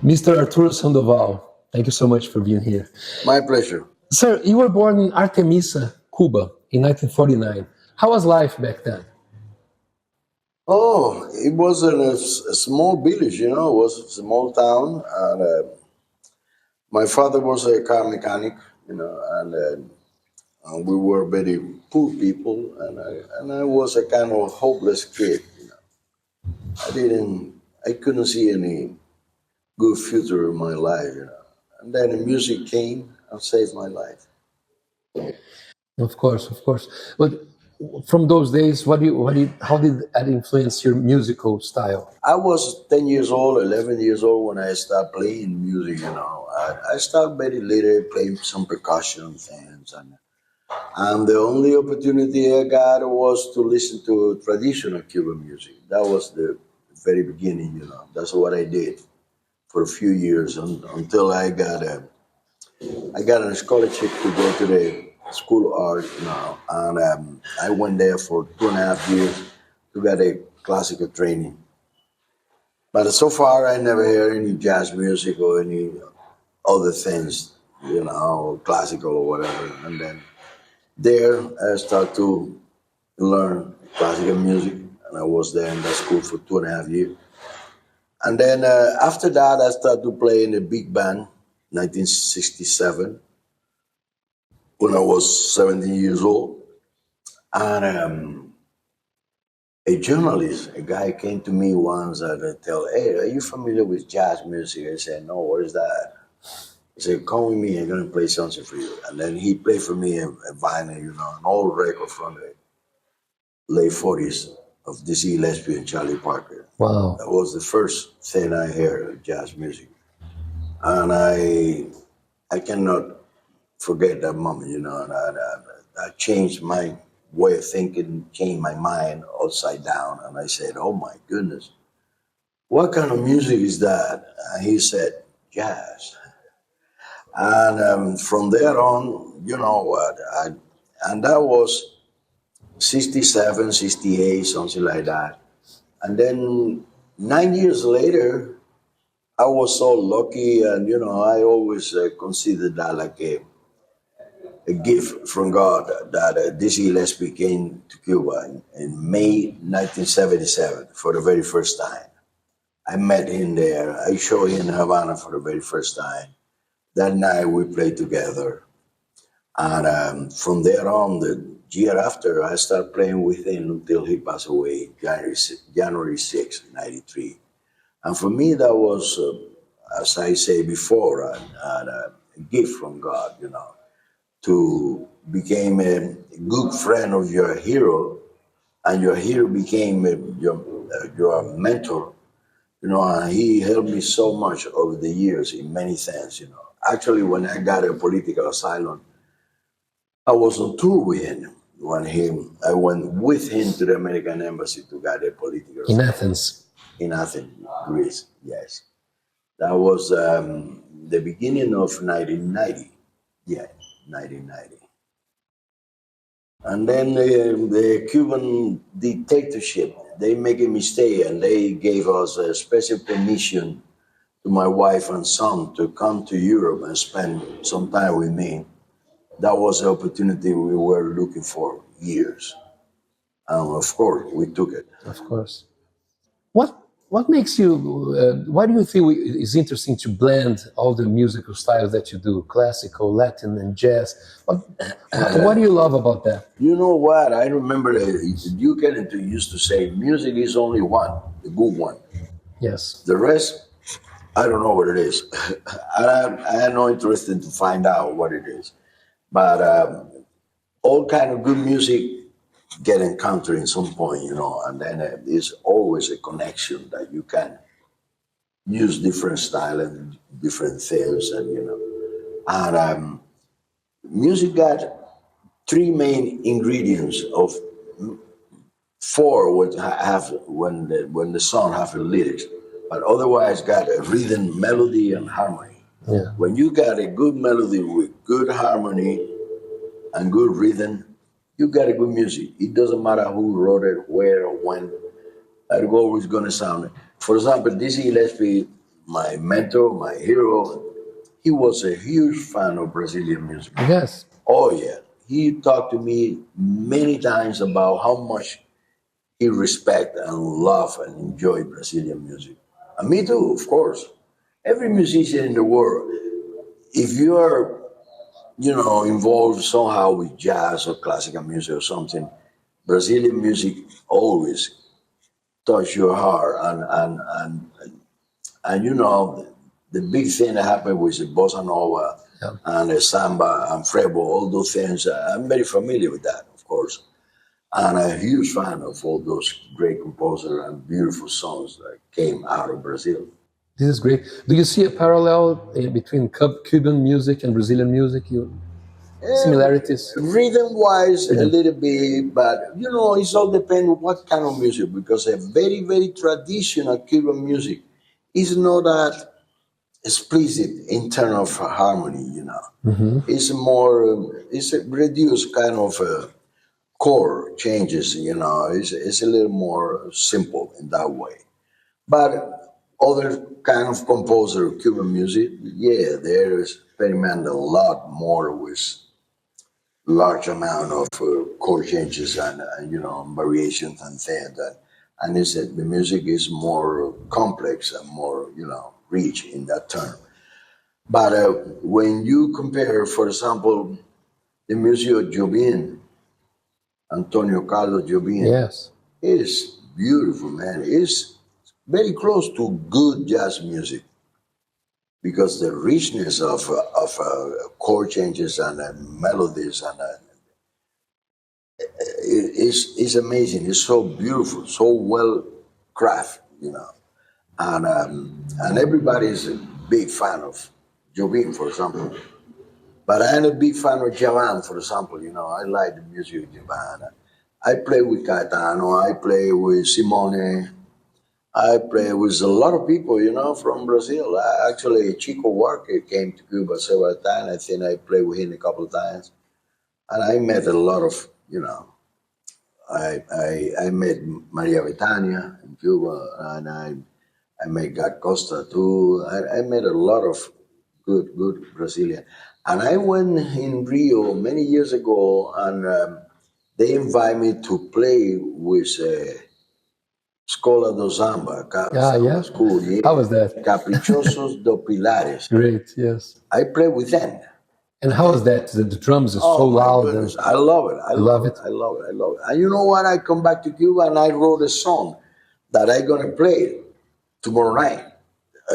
Mr. Arturo Sandoval, thank you so much for being here. My pleasure. Sir, you were born in Artemisa, Cuba, in 1949. How was life back then? Oh, it was a small village, it was a small town. And my father was a car mechanic, and we were very poor people. And I was a kind of hopeless kid. I couldn't see any good future in my life. And then the music came and saved my life. Of course, of course. But from those days, how did that influence your musical style? I was 10 years old, 11 years old when I started playing music, I started very later playing some percussion things. And the only opportunity I got was to listen to traditional Cuban music. That was the very beginning, That's what I did for a few years until I got a scholarship to go to the School of Art now. And I went there for 2.5 years to get a classical training. But so far, I never heard any jazz music or any other things, classical or whatever. And then there, I started to learn classical music, and I was there in that school for 2.5 years. And then after that, I started to play in a big band, 1967, when I was 17 years old. And a journalist, a guy came to me once and tell, "Hey, are you familiar with jazz music?" I said, "No, what is that?" He said, "Come with me, I'm going to play something for you." And then he played for me a vinyl, an old record from the late 40s of Dizzy Gillespie and Charlie Parker. Wow. That was the first thing I heard of jazz music. And I cannot forget that moment, and I changed my way of thinking, changed my mind upside down. And I said, "Oh my goodness, what kind of music is that?" And he said, "Jazz." And from there on, and that was 67, 68, something like that. And then 9 years later, I was so lucky, and I always considered that like a gift from God that Dizzy Gillespie came to Cuba in May 1977 for the very first time. I met him there. I showed him in Havana for the very first time. That night we played together. And from there on, the year after, I started playing with him until he passed away, January 6, 93. And for me, that was, as I say before, a gift from God, to become a good friend of your hero, and your hero became your mentor, and he helped me so much over the years in many things, Actually, when I got a political asylum, I was on tour with him. I went with him to the American Embassy to get a political asylum. In Athens? In Athens, Greece, yes. That was the beginning of 1990. Yeah, 1990. And then the Cuban dictatorship, they made me stay, and they gave us a special permission to my wife and son to come to Europe and spend some time with me. That was the opportunity we were looking for years. And of course, we took it. Of course. What makes you, why do you think it's interesting to blend all the musical styles that you do, classical, Latin, and jazz? What do you love about that? You know what? I remember Duke Ellington used to say, music is only one, the good one. Yes. The rest, I don't know what it is. I have no interest in to find out what it is. But all kind of good music get encountered in some point, and then there's always a connection that you can use different style and different things, and music got three main ingredients of four would have when the song have the lyrics, but otherwise got a rhythm, melody, and harmony. Yeah. When you got a good melody with good harmony and good rhythm, you got a good music. It doesn't matter who wrote it, where, or when. It's always going to sound. For example, Dizzy Gillespie my mentor, my hero, he was a huge fan of Brazilian music. Yes. Oh yeah, he talked to me many times about how much he respect and love and enjoy Brazilian music. And me too, of course. Every musician in the world, if you are, involved somehow with jazz or classical music or something, Brazilian music always touch your heart. And the big thing that happened with the bossa nova Yeah. and the samba and frevo, all those things, I'm very familiar with that, of course. And I'm a huge fan of all those great composers and beautiful songs that came out of Brazil. This is great. Do you see a parallel between Cuban music and Brazilian music? Similarities? Rhythm-wise, a Rhythm. little bit, but it's all depends on what kind of music. Because a very, very traditional Cuban music is not that explicit in terms of harmony. It's more, it's a reduced kind of chord changes. It's a little more simple in that way. But other kind of composer of Cuban music, yeah, they experiment a lot more with large amount of chord changes and variations and things. And it's, the music is more complex and more rich in that term. But when you compare, for example, the music of Jobim, Antonio Carlos Jobim, Yes. is beautiful, man. It's very close to good jazz music because the richness of chord changes and melodies and is amazing. It's so beautiful, so well crafted, and everybody is a big fan of Jobim, for example. But I'm a big fan of Javan, for example. I like the music of Javan. I play with Caetano. I play with Simone. I play with a lot of people, from Brazil. Actually, Chico Walker came to Cuba several times. I think I played with him a couple of times. And I met a lot of, I met Maria Bethania in Cuba, and I met Gat Costa too. I met a lot of good Brazilian. And I went in Rio many years ago, and they invited me to play with Scola do Samba, Yeah. school. Yeah. How was that? Caprichosos do Pilares. Great. Yes. I played with them. And how was that? The drums is so Oh my loud. goodness, I love it. I love love it. it. I love it. I love it. And you know what? I come back to Cuba and I wrote a song that I'm gonna play tomorrow night.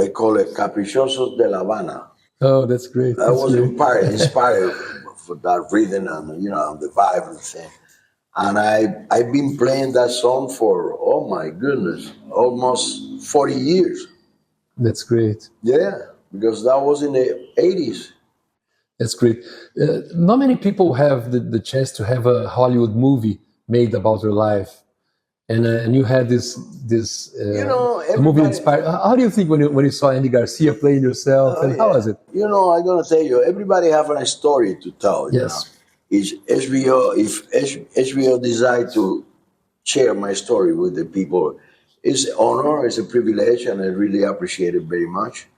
I call it Caprichosos de La Habana. Oh, that's great. I That's was great. inspired for that rhythm and the vibe and thing. And I've been playing that song for, oh my goodness, almost 40 years. That's great. Yeah, because that was in the 80s. That's great. Not many people have the chance to have a Hollywood movie made about their life, and you had this a movie inspired. How do you think when you saw Andy Garcia playing yourself, and how was it? I'm gonna tell you, everybody have a story to tell. Yes. If HBO decide to share my story with the people, it's an honor, it's a privilege, and I really appreciate it very much.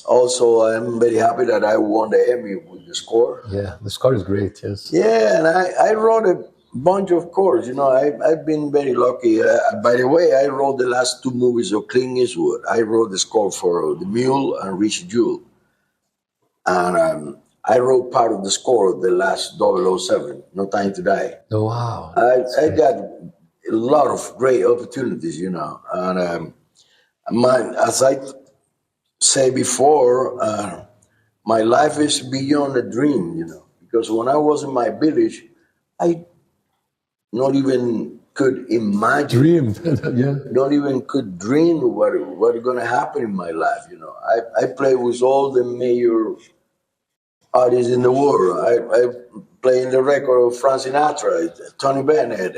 Also, I'm very happy that I won the Emmy with the score. Yeah, the score is great. Yes. Yeah, and I wrote a bunch of scores. I've been very lucky. By the way, I wrote the last two movies of Clint Eastwood. I wrote the score for The Mule and Rich Jewel. And I wrote part of the score of the last 007, No Time to Die. Oh, wow. I got a lot of great opportunities, And as I say before, my life is beyond a dream, because when I was in my village, I not even could imagine, Dream. Yeah. not even could dream what is going to happen in my life. I play with all the major artists in the world. I play in the record of Frank Sinatra, Tony Bennett,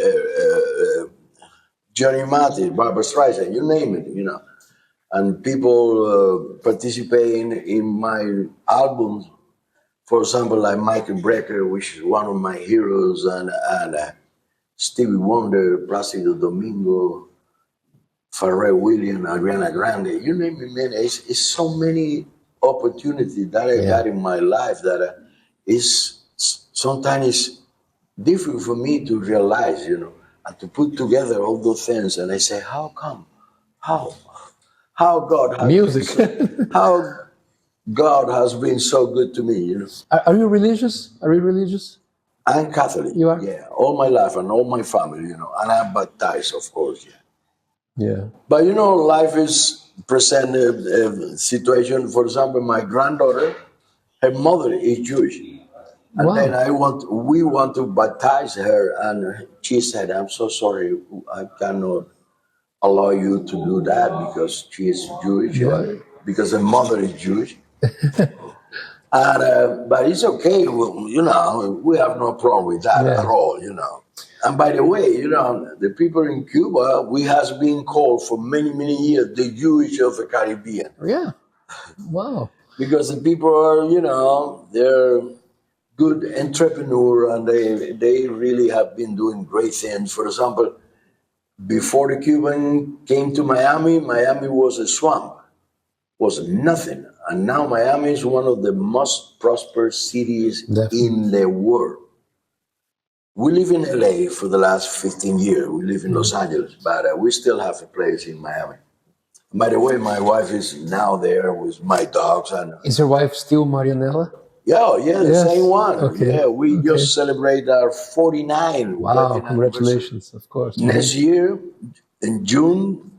Johnny Mathis, Barbra Streisand, you name it, And people participating in my albums, for example, like Michael Brecker, which is one of my heroes, and Stevie Wonder, Placido Domingo, Pharrell Williams, Ariana Grande, you name it, man. It's so many opportunities that I got in my life that is sometimes it's difficult for me to realize, and to put together all those things. And I say, how come? How God has Music. how God has been so good to me, Are you religious? Are you religious? I'm Catholic. You are? Yeah, all my life and all my family, and I'm baptized, of course, yeah. Yeah. But life is present a situation. For example, my granddaughter, her mother is Jewish, and Wow. then we want to baptize her, and she said, "I'm so sorry, I cannot allow you to do that because she is Jewish, because her mother is Jewish." But it's okay, we have no problem with that at all, And by the way, the people in Cuba, we has been called for many, many years the Jewish of the Caribbean. Yeah. Wow. Because the people are, they're good entrepreneur and they really have been doing great things. For example, before the Cuban came to Miami, Miami was a swamp, was nothing. And now Miami is one of the most prosperous cities in the world. We live in LA for the last 15 years. We live in Los Angeles, but we still have a place in Miami. By the way, my wife is now there with my dogs. And is your wife still Marianella? Yeah, the same one. Okay. Yeah, we just celebrate our 49. Wow, congratulations, of course. Next year, in June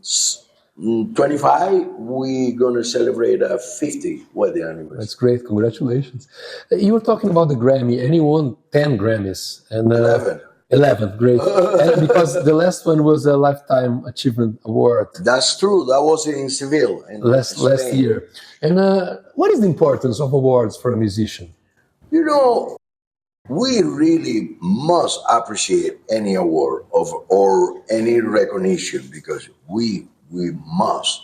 25, we're going to celebrate our 50 wedding anniversary. That's great, congratulations. You were talking about the Grammy, and you won 10 Grammys. And 11. 11, great. And because the last one was a Lifetime Achievement Award. That's true. That was in Seville. Last year. And what is the importance of awards for a musician? We really must appreciate any award or any recognition because we must.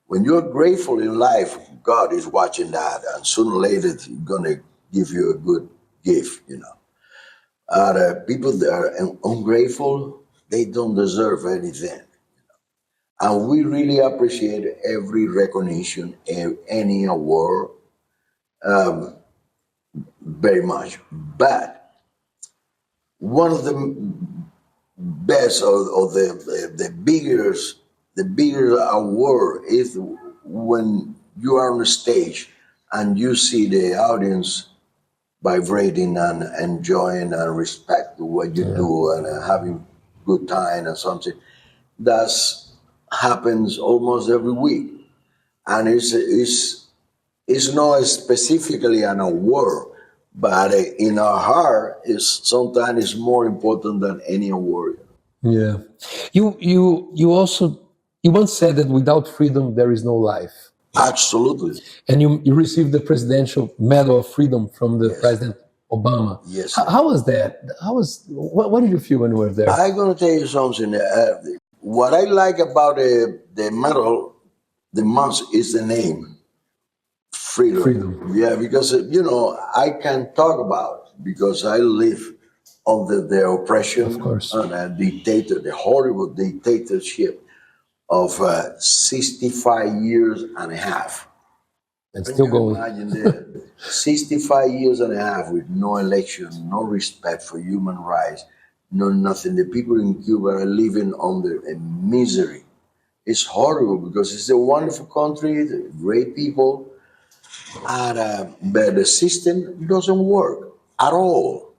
When you're grateful in life, God is watching that, and sooner or later He's gonna give you a good gift. People that are ungrateful, they don't deserve anything. And we really appreciate every recognition, any award, very much. But one of the best or the bigger award is when you are on the stage and you see the audience vibrating and enjoying and respect what you do and having good time or something. That happens almost every week, and it's not specifically an award, but in our heart, sometimes more important than any award. Yeah, you once said that without freedom there is no life. Absolutely. And you received the Presidential Medal of Freedom from the President Obama. Yes. How was that? What did you feel when you were there? I'm going to tell you something. What I like about the medal the most is the name. Freedom. Yeah, because, I can talk about it because I live under the oppression of course. And the horrible dictatorship of 65 years and a half. And still going. Imagine that. 65 years and a half with no election, no respect for human rights, no nothing. The people in Cuba are living under a misery. It's horrible because it's a wonderful country, great people, but the system doesn't work at all.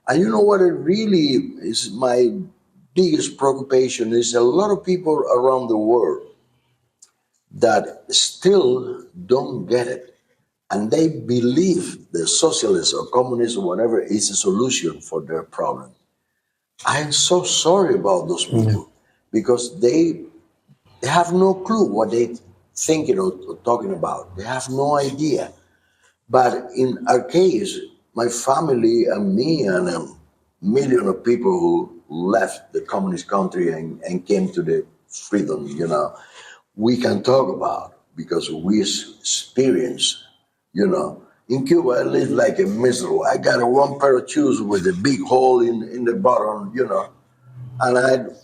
And you know what it really is my biggest preoccupation is a lot of people around the world that still don't get it. And they believe the socialist or communist or whatever is a solution for their problem. I am so sorry about those people because they have no clue what they thinking or talking about. They have no idea. But in our case, my family and me and a million of people who left the communist country and came to the freedom, we can talk about because we experience, In Cuba, I live like a miserable. I got one pair of shoes with a big hole in the bottom, and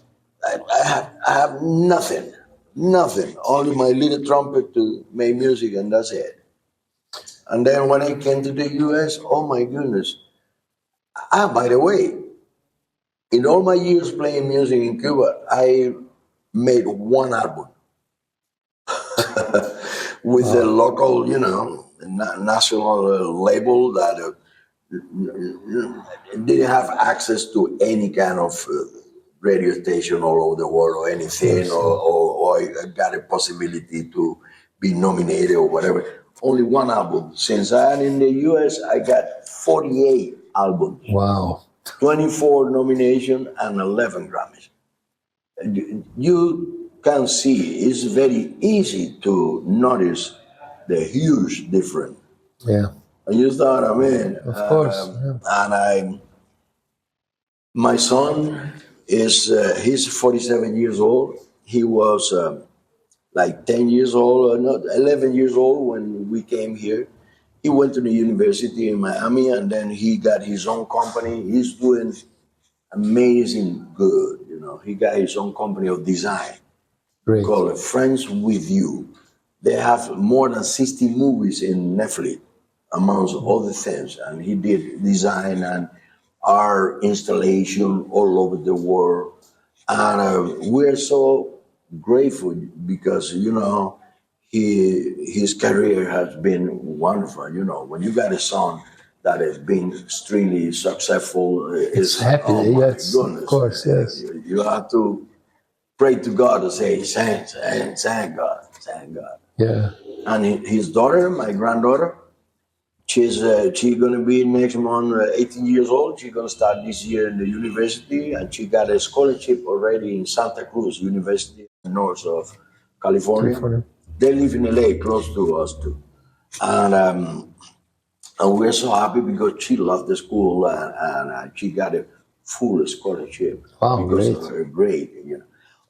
I have nothing, nothing. Only my little trumpet to make music, and that's it. And then when I came to the U.S., oh my goodness! By the way, in all my years playing music in Cuba, I made one album with a local, national label that didn't have access to any kind of radio station all over the world or anything, or I got a possibility to be nominated or whatever. Only one album. Since I'm in the US, I got 48 albums. Wow. 24 nominations and 11 Grammys. You can see it's very easy to notice the huge difference. Yeah. And you thought, I mean, Of course. and my son he's 47 years old. He was like 10 years old, or not 11 years old when we came here. He went to the university in Miami, and then he got his own company. He's doing amazing good, He got his own company of design. Great. Called Friends With You. They have more than 60 movies in Netflix, amongst other things. And he did design and art installation all over the world. And we're so grateful because, his career has been wonderful. When you got a son that has been extremely successful, It's happy. oh my Yes, goodness. of course, yes. You have to pray to God to say, thank God, thank God. Yeah. And his daughter, my granddaughter, she's going to be next month 18 years old. She's going to start this year in the university, and she got a scholarship already in Santa Cruz University, north of California. They live in LA, close to us too. And we're so happy because she loved the school, and she got a full scholarship because of her grade.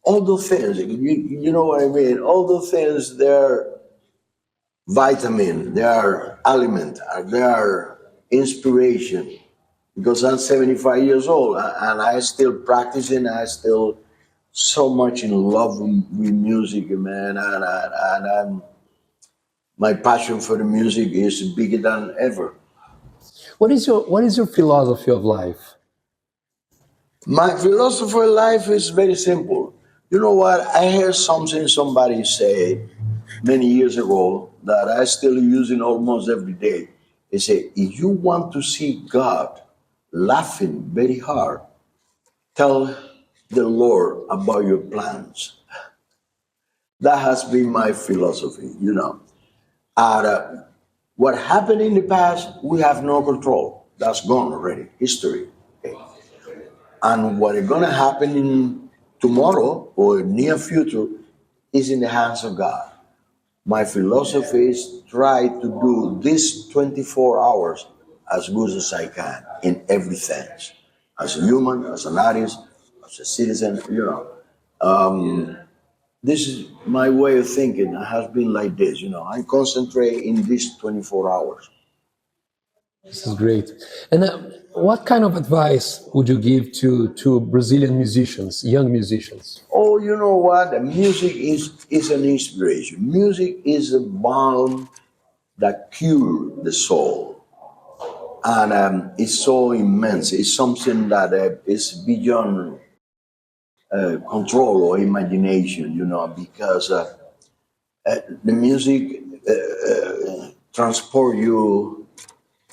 All those things, you know what I mean? All those things, they're vitamin, they are element, they are inspiration. Because I'm 75 years old and I still practicing, I still so much in love with music, man, and my passion for the music is bigger than ever. What is your philosophy of life? My philosophy of life is very simple. You know what? I heard somebody say many years ago that I still using almost every day. They say, if you want to see God laughing very hard, tell the Lord about your plans. That has been my philosophy, And what happened in the past, we have no control. That's gone already, history. Okay? And what is going to happen in tomorrow or near future is in the hands of God. My philosophy is try to do this 24 hours as good as I can in everything. As a human, as an artist, as a citizen, This is my way of thinking. It has been like this, I concentrate in these 24 hours. This is great. And what kind of advice would you give to Brazilian musicians, young musicians? Oh, you know what? Music is an inspiration. Music is a balm that cures the soul. And it's so immense. It's something that is beyond control or imagination, because the music transport you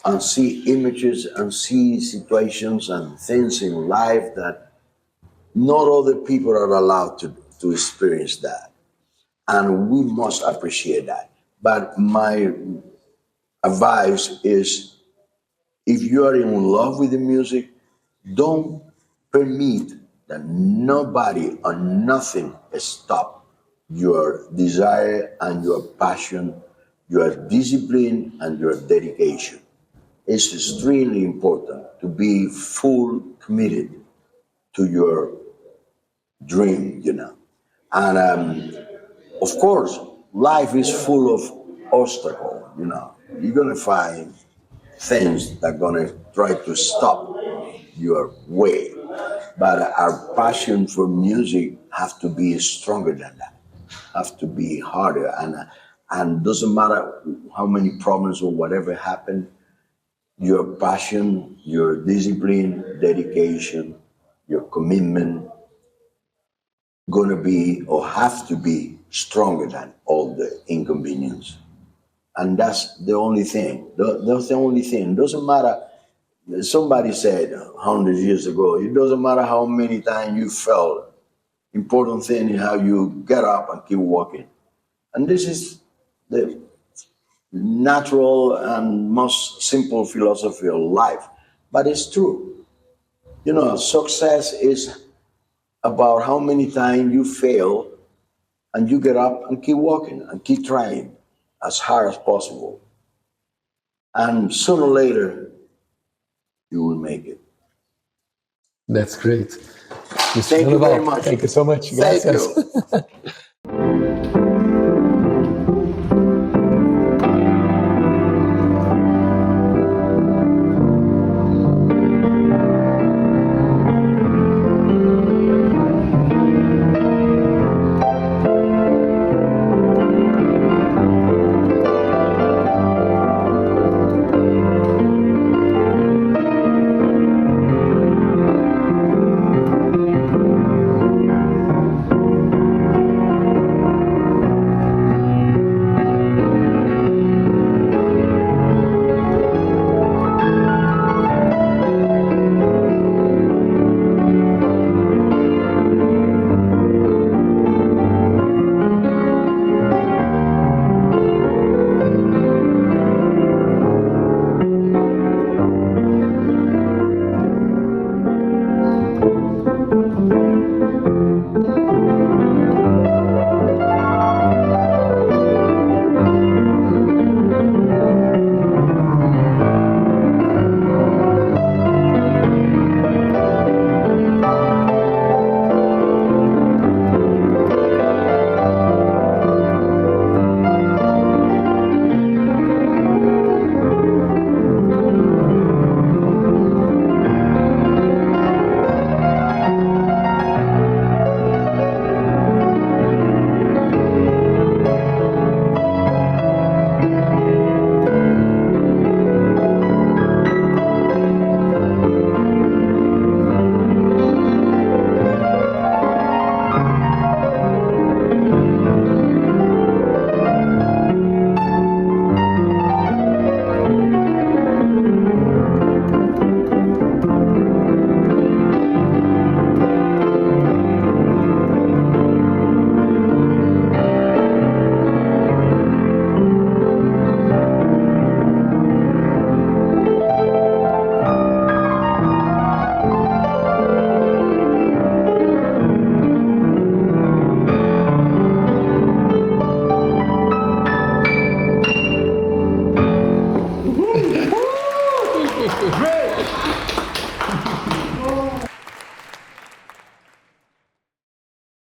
and see images and see situations and things in life that not other people are allowed to experience that. And we must appreciate that. But my advice is, if you are in love with the music, don't permit that nobody or nothing stop your desire and your passion, your discipline and your dedication. It's extremely important to be full committed to your dream, And of course, life is full of obstacles, You're going to find things that are going to try to stop your way. But our passion for music have to be stronger than that, have to be harder. And doesn't matter how many problems or whatever happen, your passion, your discipline, dedication, your commitment, gonna be or have to be stronger than all the inconvenience. And that's the only thing. That's the only thing. Doesn't matter. Somebody said 100 years ago, it doesn't matter how many times you fell. Important thing is how you get up and keep walking. And this is the natural and most simple philosophy of life. But it's true. You know, success is about how many times you fail and you get up and keep walking and keep trying as hard as possible. And sooner or later, you will make it. That's great. Mr. Thank you Sandoval, very much. Thank you so much. Thank Gracias. you.